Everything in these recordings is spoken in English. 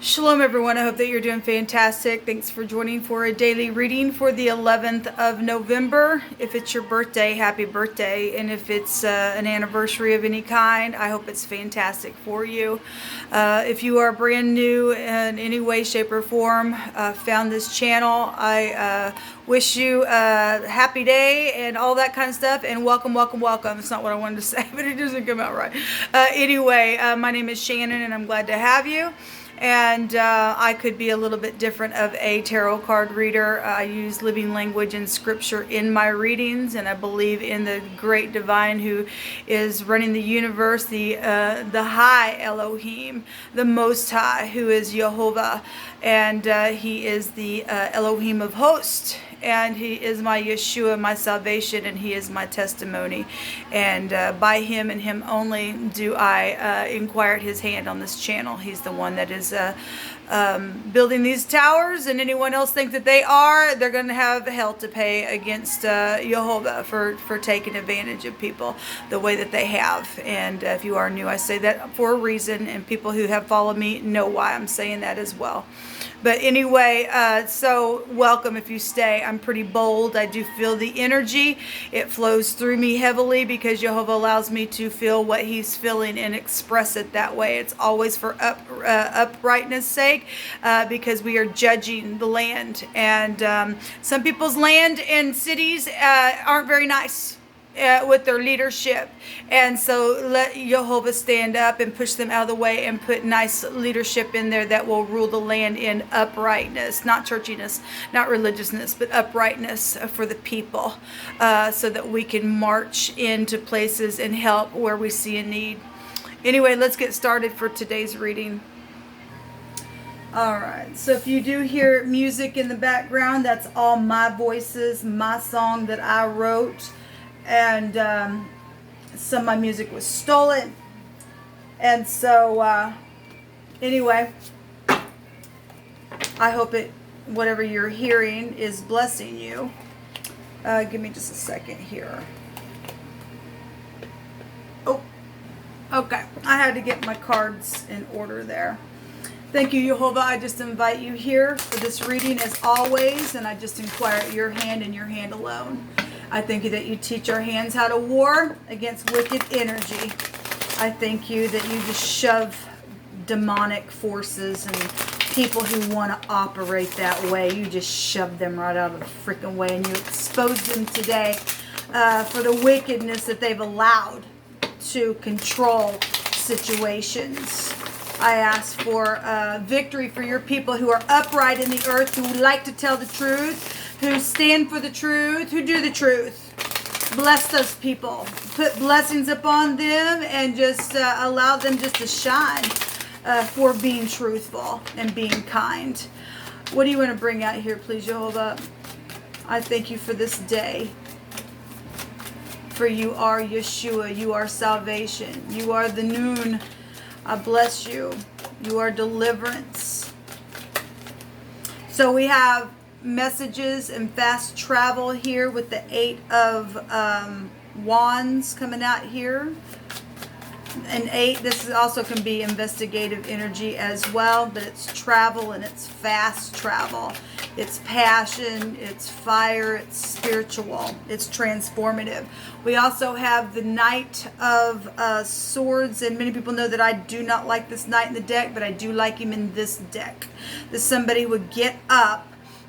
Shalom, everyone. I hope that you're doing fantastic. Thanks for joining for a daily reading for the 11th of November. If it's your birthday, happy birthday. And if it's an anniversary of any kind, I hope it's fantastic for you. If you are brand new in any way, shape, or form, found this channel, I wish you a happy day and all that kind of stuff. And welcome, welcome, welcome. It's not what I wanted to say, but it doesn't come out right. Anyway, my name is Shannon, and I'm glad to have you. And I could be a little bit different of a tarot card reader. I use living language and scripture in my readings, and I believe in the great divine who is running the universe, the high Elohim, the Most High, who is Jehovah, and he is the Elohim of hosts. And he is my Yeshua, my salvation, and he is my testimony. And by him and him only do I inquire at his hand on this channel. He's the one that is building these towers, and anyone else think that they're going to have hell to pay against Jehovah for taking advantage of people the way that they have. And if you are new, I say that for a reason, and people who have followed me know why I'm saying that as well. But anyway, so welcome if you stay. I'm pretty bold. I do feel the energy. It flows through me heavily because Jehovah allows me to feel what he's feeling and express it that way. It's always for uprightness sake, because we are judging the land. And some people's land and cities aren't very nice with their leadership, and so let Jehovah stand up and push them out of the way and put nice leadership in there that will rule the land in uprightness, not churchiness, not religiousness, but uprightness for the people, so that we can march into places and help where we see a need. Anyway, let's get started for today's reading. Alright, so if you do hear music in the background, that's all my voices, my song that I wrote. And some of my music was stolen. And so, anyway, I hope whatever you're hearing is blessing you. Give me just a second here. Oh, okay. I had to get my cards in order there. Thank you, Jehovah. I just invite you here for this reading as always, and I just inquire at your hand and your hand alone. I thank you that you teach our hands how to war against wicked energy. I thank you that you just shove demonic forces and people who want to operate that way. You just shove them right out of the freaking way, and you expose them today for the wickedness that they've allowed to control situations. I ask for victory for your people who are upright in the earth, who like to tell the truth, who stand for the truth, who do the truth. Bless those people. Put blessings upon them and just allow them just to shine for being truthful and being kind. What do you want to bring out here, please, Jehovah? I thank you for this day. For you are Yeshua. You are salvation. You are the noon. I bless you. You are deliverance. So we have messages and fast travel here with the 8 of wands coming out here. And 8, this is also can be investigative energy as well, but it's travel and it's fast travel. It's passion, it's fire, it's spiritual, it's transformative. We also have the Knight of Swords, and many people know that I do not like this Knight in the deck, but I do like him in this deck. That somebody would get up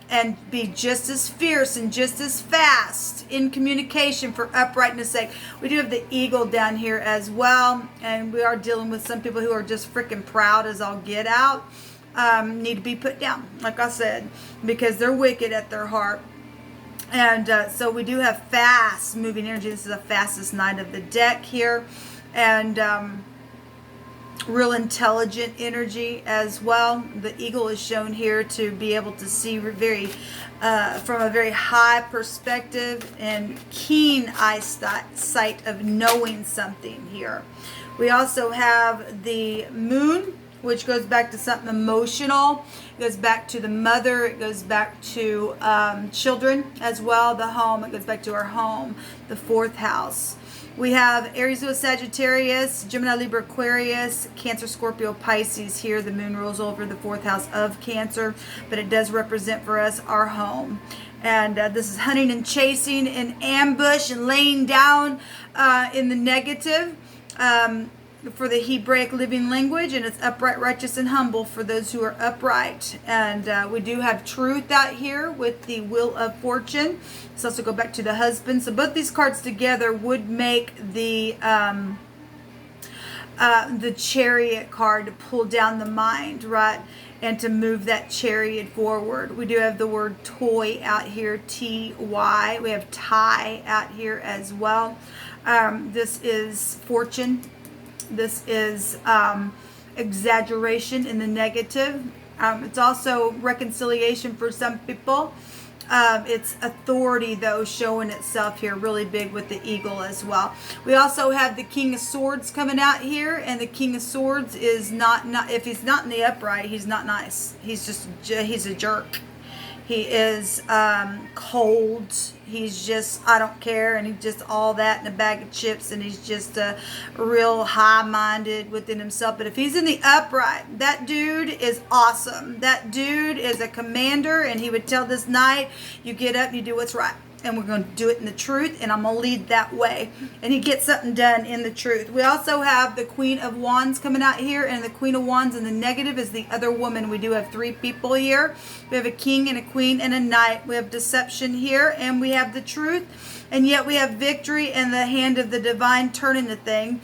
and be just as fierce and just as fast in communication for uprightness sake. We do have the eagle down here as well, and we are dealing with some people who are just freaking proud as all get out. Need to be put down, like I said, because they're wicked at their heart. And so we do have fast moving energy. This is the fastest knight of the deck here, and real intelligent energy as well. The eagle is shown here to be able to see very from a very high perspective and keen eyesight of knowing something here. We also have the moon, which goes back to something emotional. It goes back to the mother. It goes back to children as well. The home. It goes back to our home, the 4th house. We have Aries, Leo, Sagittarius, Gemini, Libra, Aquarius, Cancer, Scorpio, Pisces here. The moon rules over the 4th house of Cancer, but it does represent for us our home. And this is hunting and chasing and ambush and laying down in the negative for the Hebraic living language. And it's upright, righteous, and humble for those who are upright. And we do have truth out here with the Wheel of Fortune. Let's also go back to the husband. So both these cards together would make the Chariot card to pull down the mind, right? And to move that chariot forward. We do have the word toy out here, T-Y. We have tie out here as well. This is fortune. This is exaggeration in the negative. It's also reconciliation for some people. It's authority, though, showing itself here really big with the eagle as well. We also have the King of Swords coming out here, and the King of Swords is not if he's not in the upright, he's not nice. He's a jerk. He is cold. He's just, I don't care, and he's just all that in a bag of chips, and he's just real high-minded within himself. But if he's in the upright, that dude is awesome. That dude is a commander, and he would tell this knight, you get up, you do what's right. And we're going to do it in the truth, and I'm going to lead that way. And he gets something done in the truth. We also have the Queen of Wands coming out here, and the Queen of Wands in the negative is the other woman. We do have 3 people here. We have a king and a queen and a knight. We have deception here, and we have the truth. And yet we have victory and the hand of the divine turning the thing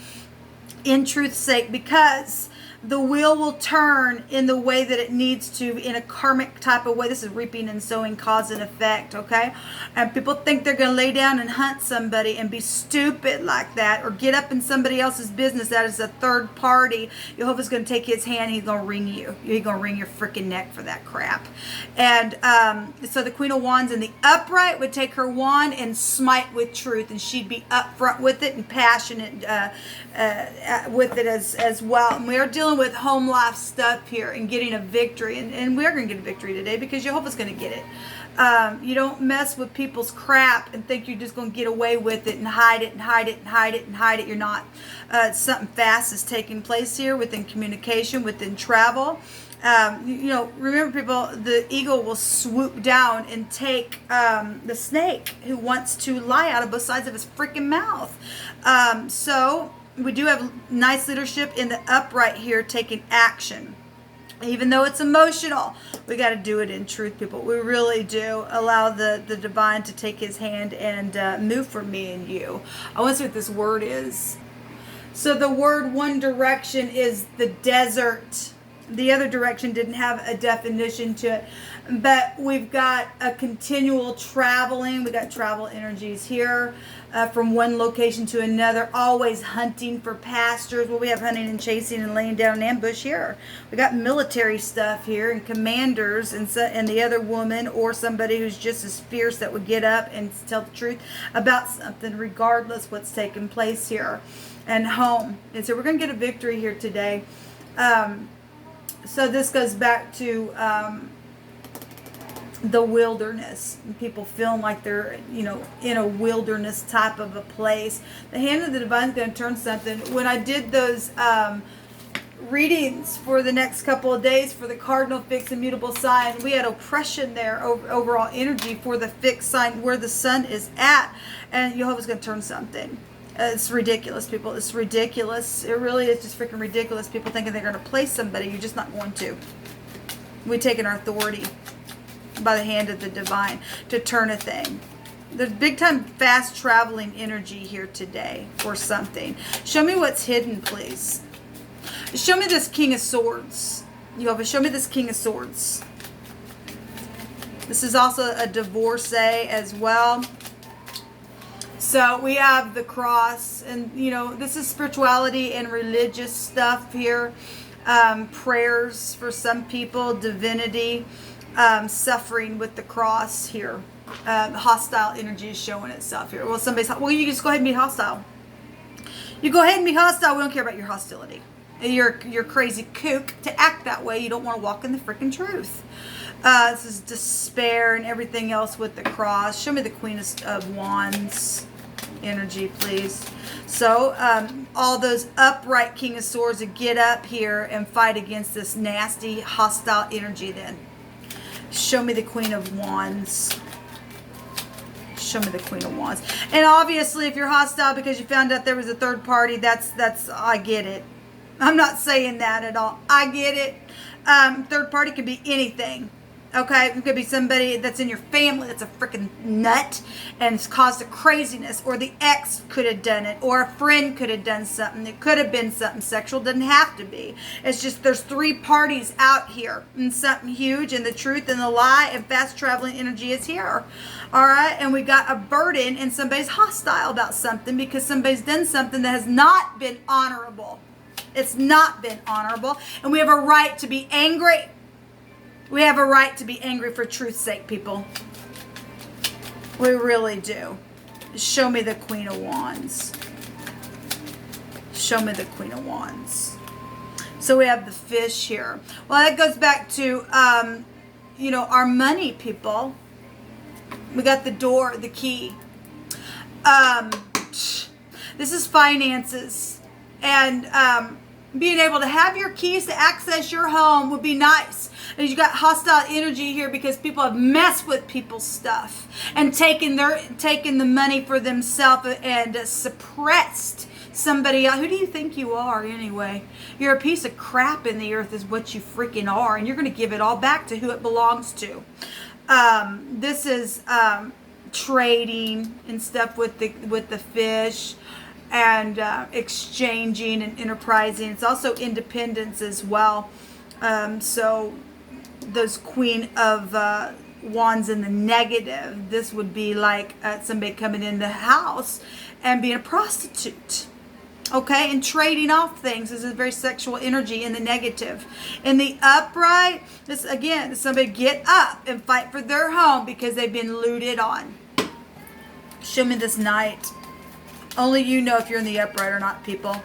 in truth's sake, because the wheel will turn in the way that it needs to, in a karmic type of way. This is reaping and sowing, cause and effect, okay? And people think they're going to lay down and hunt somebody and be stupid like that, or get up in somebody else's business. That is a third party. Jehovah's going to take his hand. He's going to wring you. He's going to wring your freaking neck for that crap. And so the Queen of Wands in the upright would take her wand and smite with truth, and she'd be upfront with it and passionate with it as well. And we are dealing with home life stuff here and getting a victory, and we're going to get a victory today because Jehovah's going to get it. You don't mess with people's crap and think you're just going to get away with it and hide it and hide it and hide it and hide it. You're not. Something fast is taking place here within communication, within travel. Remember, people, the eagle will swoop down and take the snake who wants to lie out of both sides of his freaking mouth. So we do have nice leadership in the upright here, taking action. Even though it's emotional, we got to do it in truth, people. We really do allow the divine to take his hand and move for me and you. I want to see what this word is. So the word one direction is the desert. The other direction didn't have a definition to it. But we've got a continual traveling. We got travel energies here from one location to another, always hunting for pastures. Well, we have hunting and chasing and laying down an ambush here. We got military stuff here and commanders and the other woman or somebody who's just as fierce that would get up and tell the truth about something regardless what's taking place here. And home. And so we're going to get a victory here today. So this goes back to the wilderness. People feeling like they're, in a wilderness type of a place. The hand of the divine is going to turn something. When I did those readings for the next couple of days for the cardinal, fixed, immutable sign, we had oppression there, overall energy for the fixed sign where the sun is at. And Jehovah's going to turn something. It's ridiculous, people. It's ridiculous. It really is just freaking ridiculous. People thinking they're going to place somebody. You're just not going to. We've taken our authority by the hand of the divine to turn a thing. There's big time fast traveling energy here today for something. Show me what's hidden, please. Show me this King of Swords. Jehovah, show me this King of Swords. This is also a divorcee as well. So we have the cross, and this is spirituality and religious stuff here. Prayers for some people, divinity, suffering with the cross here. Hostile energy is showing itself here. Well, you just go ahead and be hostile. You go ahead and be hostile. We don't care about your hostility. You're crazy kook to act that way. You don't want to walk in the freaking truth. This is despair and everything else with the cross. Show me the Queen of Wands. energy, please. So all those upright King of Swords that get up here and fight against this nasty, hostile energy then. Show me the Queen of Wands. Show me the Queen of Wands. And obviously, if you're hostile because you found out there was a third party, that's I get it. I'm not saying that at all. I get it. Third party could be anything. Okay, it could be somebody that's in your family that's a freaking nut and it's caused a craziness, or the ex could have done it, or a friend could have done something. It could have been something sexual, doesn't have to be. It's just there's three parties out here and something huge, and the truth and the lie and fast traveling energy is here. All right, and we got a burden and somebody's hostile about something because somebody's done something that has not been honorable. It's not been honorable, and we have a right to be angry. We have a right to be angry for truth's sake, people. We really do. Show me the Queen of Wands. Show me the Queen of Wands. So we have the fish here. Well, that goes back to, our money, people. We got the door, the key. This is finances. And being able to have your keys to access your home would be nice. And you got hostile energy here because people have messed with people's stuff and taken the money for themselves and suppressed somebody else. Who do you think you are anyway? You're a piece of crap in the earth is what you freaking are, and you're going to give it all back to who it belongs to. This is trading and stuff with the fish. And exchanging and enterprising. It's also independence as well. So those Queen of Wands in the negative, this would be like somebody coming in the house and being a prostitute. Okay, and trading off things. This is very sexual energy in the negative. In the upright, this again, somebody get up and fight for their home because they've been looted on. Show me this Knight. Only you know if you're in the upright or not, people.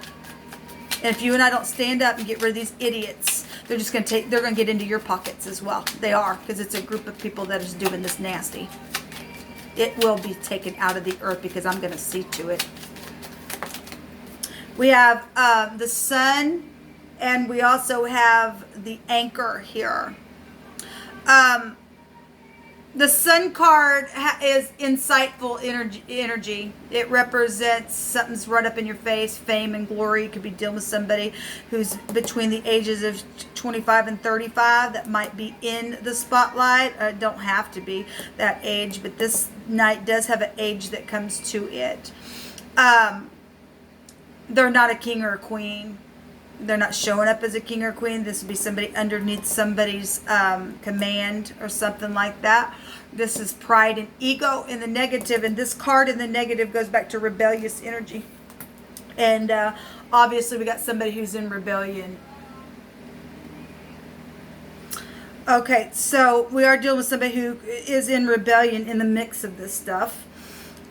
And if you and I don't stand up and get rid of these idiots, they're going to get into your pockets as well. They are, because it's a group of people that is doing this nasty. It will be taken out of the earth because I'm going to see to it. We have the Sun, and we also have the Anchor here. The Sun card is insightful energy. It represents something's right up in your face, fame and glory. You could be dealing with somebody who's between the ages of 25 and 35 that might be in the spotlight. Don't have to be that age, but this Knight does have an age that comes to it. They're not a king or a queen. They're not showing up as a king or queen. This would be somebody underneath somebody's command or something like that. This is pride and ego in the negative. And this card in the negative goes back to rebellious energy. And obviously we got somebody who's in rebellion. Okay, so we are dealing with somebody who is in rebellion in the mix of this stuff.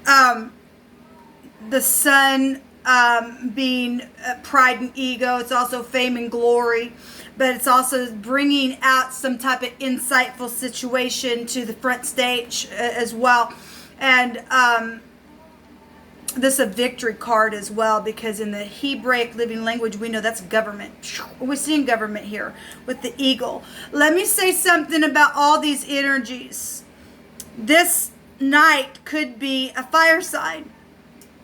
The Sun being pride and ego. It's also fame and glory, but it's also bringing out some type of insightful situation to the front stage as well. And this is a victory card as well, because in the Hebraic living language, we know that's government. We're seeing government here with the eagle. Let me say something about all these energies. This Knight could be a fire sign,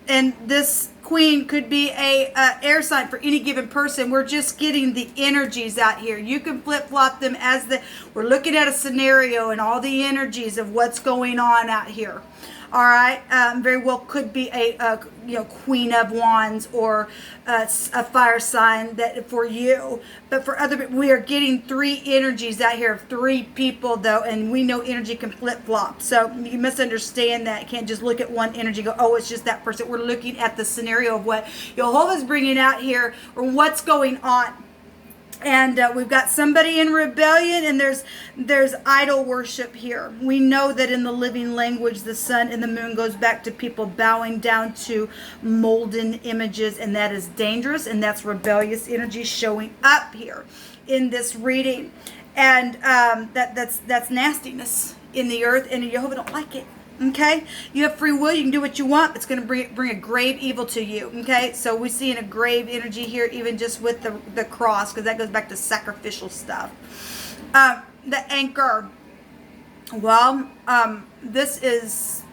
and this Queen could be a air sign for any given person. We're just getting the energies out here. You can flip-flop them as we're looking at a scenario and all the energies of what's going on out here. All right, very well could be a Queen of Wands or a fire sign that for you, but for other people, we are getting three energies out here of three people though, and we know energy can flip flop. So you must understand that. You can't just look at one energy and go, oh, it's just that person. We're looking at the scenario of what Jehovah's bringing out here or what's going on. And we've got somebody in rebellion, and there's idol worship here. We know that in the living language, the sun and the moon goes back to people bowing down to molten images, and that is dangerous, and that's rebellious energy showing up here in this reading. And that's nastiness in the earth, and Jehovah don't like it. Okay, you have free will. You can do what you want. But it's going to bring a grave evil to you. Okay, so we see in a grave energy here, even just with the cross, because that goes back to sacrificial stuff. The anchor. Well, this is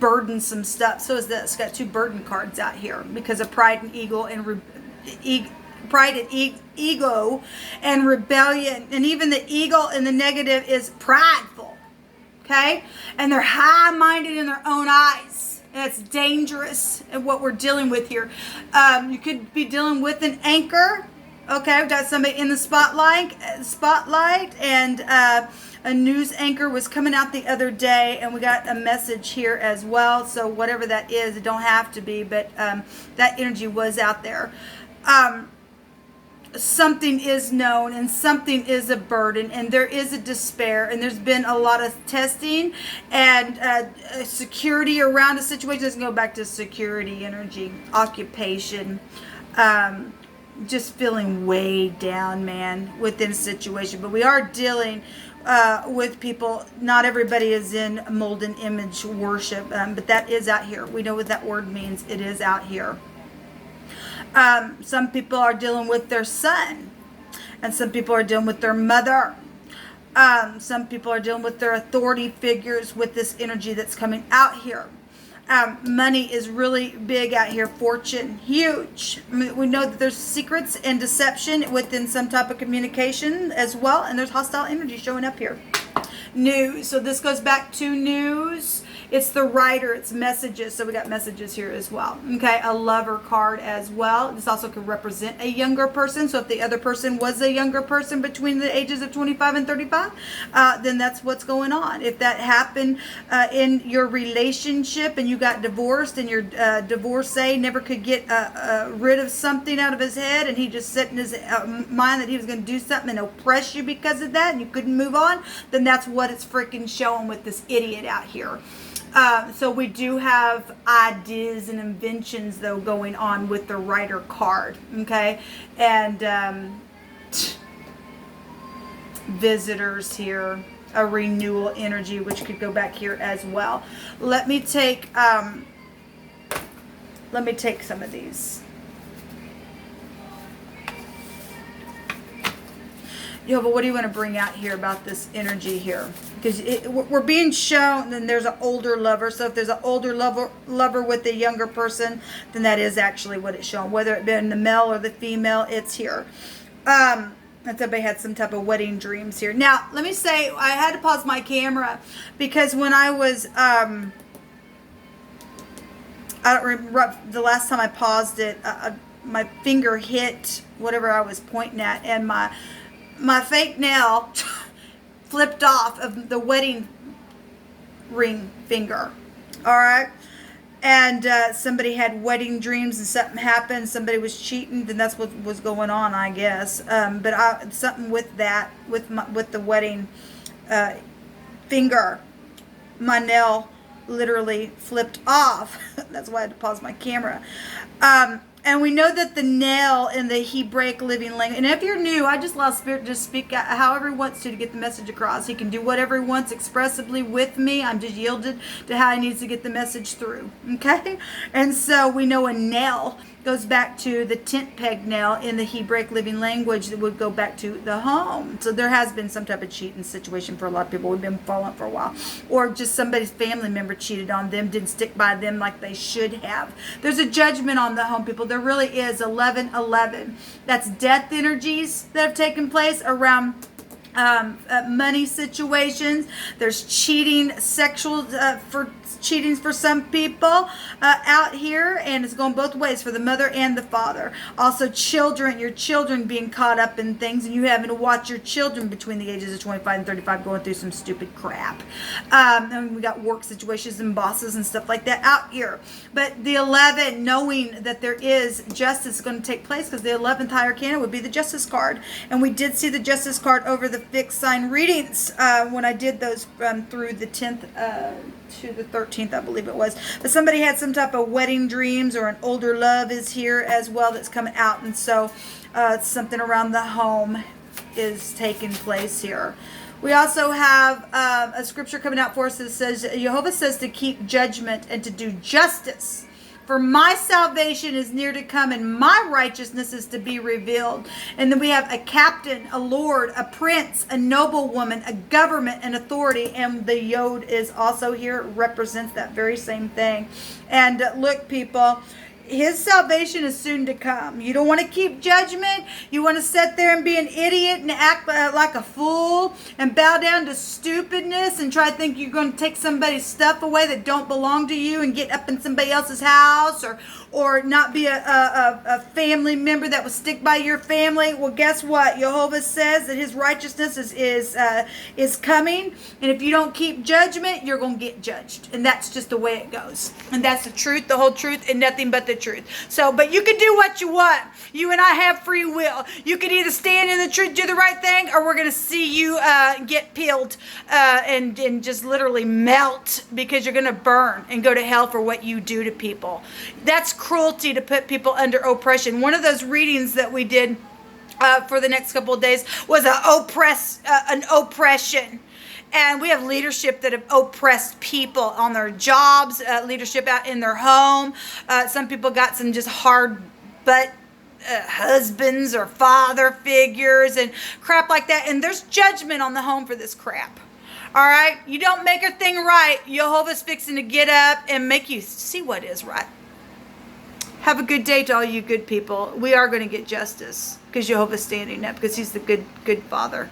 burdensome stuff. So is this. Got two burden cards out here because of pride and ego and ego and rebellion. And even the ego in the negative is prideful. Okay? And they're high-minded in their own eyes. And it's dangerous in what we're dealing with here. You could be dealing with an anchor. Okay, we've got somebody in the spotlight, and a news anchor was coming out the other day, and we got a message here as well. So whatever that is, it don't have to be, but that energy was out there. Something is known, and something is a burden, and there is a despair, and there's been a lot of testing and security around a situation. Let's go back to security energy, occupation, just feeling way down, man, within a situation. But we are dealing with people. Not everybody is in mold and image worship, but that is out here. We know what that word means. It is out here. Some people are dealing with their son, and some people are dealing with their mother. Some people are dealing with their authority figures with this energy that's coming out here. Money is really big out here. Fortune, huge. I mean, we know that there's secrets and deception within some type of communication as well, and there's hostile energy showing up here. News. So this goes back to news. It's the writer. It's messages. So we got messages here as well. Okay, a lover card as well. This also could represent a younger person. So if the other person was a younger person between the ages of 25 and 35, then that's what's going on. If that happened in your relationship and you got divorced, and your divorcee never could get rid of something out of his head, and he just set in his mind that he was going to do something and oppress you because of that, and you couldn't move on, then that's what it's freaking showing with this idiot out here. So we do have ideas and inventions, though, going on with the writer card, okay? And visitors here, a renewal energy, which could go back here as well. Let me take some of these. Jehovah, what do you want to bring out here about this energy here? Because we're being shown, and there's an older lover. So if there's an older lover with a younger person, then that is actually what it's showing. Whether it be the male or the female, it's here. That somebody had some type of wedding dreams here. Now, let me say, I had to pause my camera because when I was, I don't remember, the last time I paused it, my finger hit whatever I was pointing at, and my fake nail flipped off of the wedding ring finger. All right. And somebody had wedding dreams and something happened. Somebody was cheating. Then that's what was going on, I guess. But something with that, with the wedding finger, my nail literally flipped off. That's why I had to pause my camera. And we know that the nail in the Hebraic living language, and if you're new, I just allow Spirit to just speak however he wants to get the message across. He can do whatever he wants expressively with me. I'm just yielded to how he needs to get the message through. Okay? And so we know a nail goes back to the tent peg nail in the Hebraic living language that would go back to the home. So there has been some type of cheating situation for a lot of people. We've been following for a while. Or just somebody's family member cheated on them, didn't stick by them like they should have. There's a judgment on the home, people. There really is. 1111. That's death energies that have taken place around money situations. There's cheating, sexual for cheating for some people out here, and it's going both ways for the mother and the father. Also children, your children being caught up in things, and you having to watch your children between the ages of 25 and 35 going through some stupid crap. And we got work situations and bosses and stuff like that out here. But the 11, knowing that there is justice going to take place, because the 11th higher arcana would be the justice card, and we did see the justice card over the fixed sign readings when I did those through the 10th to the 13th, I believe it was. But somebody had some type of wedding dreams, or an older love is here as well that's coming out. And so it's something around the home. is taking place here. We also have a scripture coming out for us that says, Jehovah says to keep judgment and to do justice. For my salvation is near to come, and my righteousness is to be revealed. And then we have a captain, a lord, a prince, a noblewoman, a government, and authority. And the yod is also here. It represents that very same thing. And look, people, his salvation is soon to come. You don't want to keep judgment. You want to sit there and be an idiot and act like a fool and bow down to stupidness and try to think you're going to take somebody's stuff away that don't belong to you and get up in somebody else's house, or not be a family member that will stick by your family. Well, guess what? Jehovah says that his righteousness is coming. And if you don't keep judgment, you're going to get judged. And that's just the way it goes. And that's the truth, the whole truth, and nothing but the truth. So, but you can do what you want. You and I have free will. You can either stand in the truth, do the right thing, or we're going to see you get peeled and just literally melt, because you're going to burn and go to hell for what you do to people. That's cruelty, to put people under oppression. One of those readings that we did for the next couple of days was an oppression. And we have leadership that have oppressed people on their jobs, leadership out in their home. Some people got some just hard butt husbands or father figures and crap like that. And there's judgment on the home for this crap. All right? You don't make a thing right, Jehovah's fixing to get up and make you see what is right. Have a good day to all you good people. We are going to get justice because Jehovah's standing up, because he's the good Father.